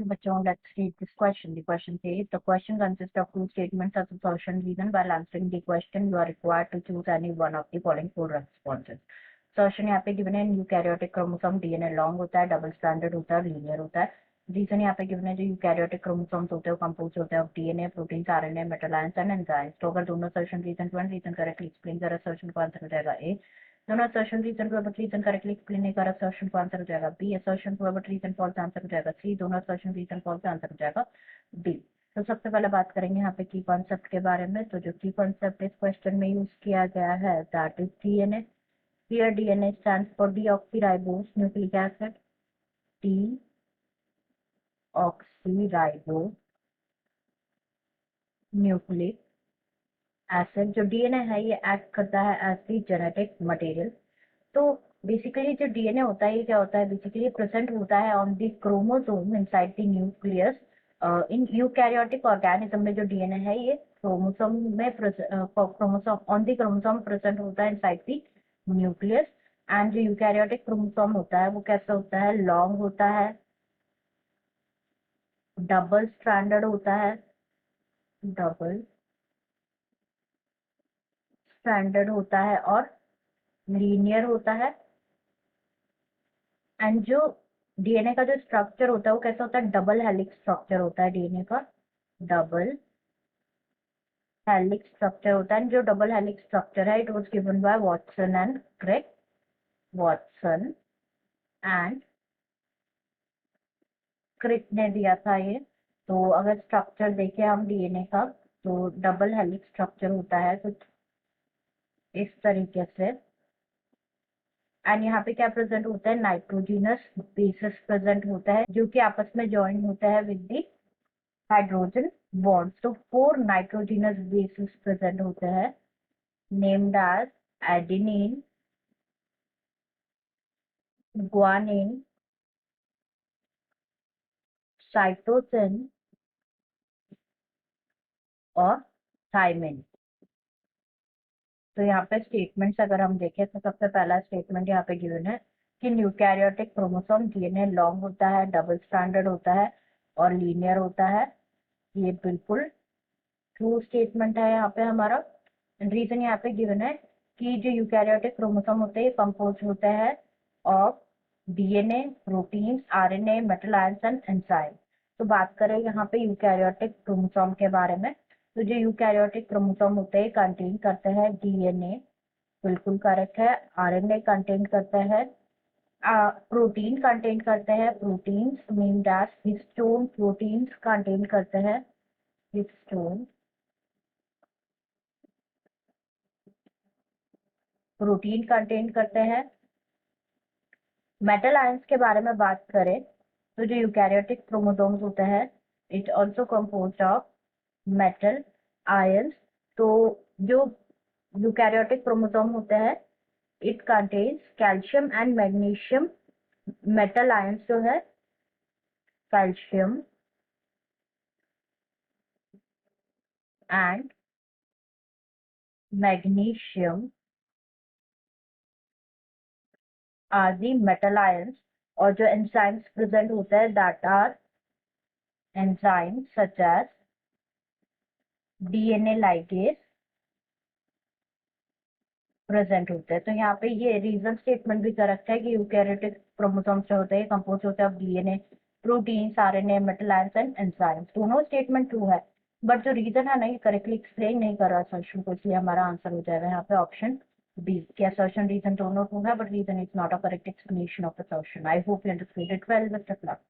बच्चों, let's read this question. The question says the question consists of two statements as assertion reason. While answering the question, you are required to choose any one of the following four responses. Assertion यहाँ पे given है eukaryotic chromosome DNA long होता है, double stranded होता है, linear होता है. Reason यहाँ पे गिवन है जो यूकैरियोटिक क्रोमोसोम्स होते हैं वो कंपोज होते हैं of DNA, protein, RNA, metal ions and enzymes. तो अगर दोनों assertion reason one reason correctly explain कर assertion को आंसर हो जाएगा ए. दोनों assertion रीजन को बट रीजन करेक्टली एक्सप्लेन नहीं कर assertion को आंसर हो जाएगा बी. assertion को बट रीजन फॉल्स आंसर हो जाएगा सी. दोनों assertion रीजन फॉल्स आंसर हो जाएगा डी. तो सबसे पहले बात करेंगे यहाँ पे की कॉन्सेप्ट के बारे में. तो जो की कॉन्सेप्ट इस क्वेश्चन में यूज किया गया है that is DNA. Here DNA stands for deoxyribose nucleic acid. Deoxyribose nucleic acid. जो डीएनए है ये एक्ट करता है एज दी जेनेटिक मटेरियल. तो बेसिकली जो डीएनए होता है ये क्या होता है, बेसिकली प्रेजेंट होता है on the chromosome inside the nucleus. In eukaryotic organism में जो डीएनए है ये क्रोमोसोम में chromosome on the chromosome present होता है इनसाइड द न्यूक्लियस. एंड जो यूकैरियोटिक क्रोमोसोम होता है वो कैसा होता है, लॉन्ग होता है, डबल स्ट्रैंडेड होता है, डबल स्ट्रैंडेड होता है और लीनियर होता है. एंड जो डीएनए का जो स्ट्रक्चर होता है वो कैसा होता है, डबल हेलिक्स स्ट्रक्चर होता है डीएनए का. डबल हेलिक्स स्ट्रक्चर होता है. जो डबल हेलिक्स स्ट्रक्चर है it was given by Watson and Crick. Watson and Crick ने दिया था ये. तो अगर स्ट्रक्चर देखें हम डीएनए का तो डबल हेलिक्स स्ट्रक्चर होता है कुछ इस तरीके से. एंड यहाँ पे क्या प्रेजेंट होता है, नाइट्रोजिनस बेसिस प्रेजेंट होता है जो कि आपस में ज्वाइन होता है विद दी हाइड्रोजन बॉन्ड्स. तो 4 नाइट्रोजिनस बेसिस प्रेजेंट होते हैं named as adenine, guanine, cytosine और थाइमिन. तो यहाँ पे स्टेटमेंट्स अगर हम देखें तो सबसे पहला स्टेटमेंट यहाँ पे गिवन है कि यूकैरियोटिक क्रोमोसोम डीएनए लॉन्ग होता है, डबल स्ट्रैंडेड होता है और लीनियर होता है. ये बिल्कुल ट्रू स्टेटमेंट है यहाँ पे हमारा. रीजन यहाँ पे गिवन है कि जो यूकैरियोटिक क्रोमोसोम होते हैं कंपोज होते हैं of DNA, proteins, RNA, metal ions and enzyme. तो बात करें यहाँ पे यूकैरियोटिक क्रोमोसोम के बारे में. तो जो यूकैरियोटिक क्रोमोसोम होते हैं कंटेन करते हैं डीएनए, बिल्कुल करेक्ट है. आरएनए कंटेन करते हैं, प्रोटीन कंटेन करते हैं, proteins named as histone proteins contain करते हैं, हिस्टोन प्रोटीन कंटेन करते हैं. मेटल आयंस के बारे में बात करें तो जो यूकैरियोटिक क्रोमोसोम्स होते हैं it also composed of metal ions. तो जो यूकैरियोटिक क्रोमोसोम होते हैं it contains calcium and magnesium. Metal ions जो है calcium and magnesium are the metal ions. और जो एंजाइम्स प्रेजेंट होते हैं that are enzymes such as DNA ligase present होते हैं. तो यहाँ पे ये रीजन स्टेटमेंट भी करेक्ट है कि यूकैरियोटिक क्रोमोसोम्स जो होते हैं कंपोज होते हैं of DNA, proteins, RNA, metal ions and enzymes. दोनों स्टेटमेंट ट्रू है बट जो रीजन है ना ये करेक्टली एक्सप्लेन नहीं कर रहा असर्शन को, इसलिए हमारा आंसर हो जाएगा यहाँ पे ऑप्शन बी कि असर्शन रीजन दोनों ट्रू है but reason is not a correct explanation of assertion. I hope you understood it well. Best of luck.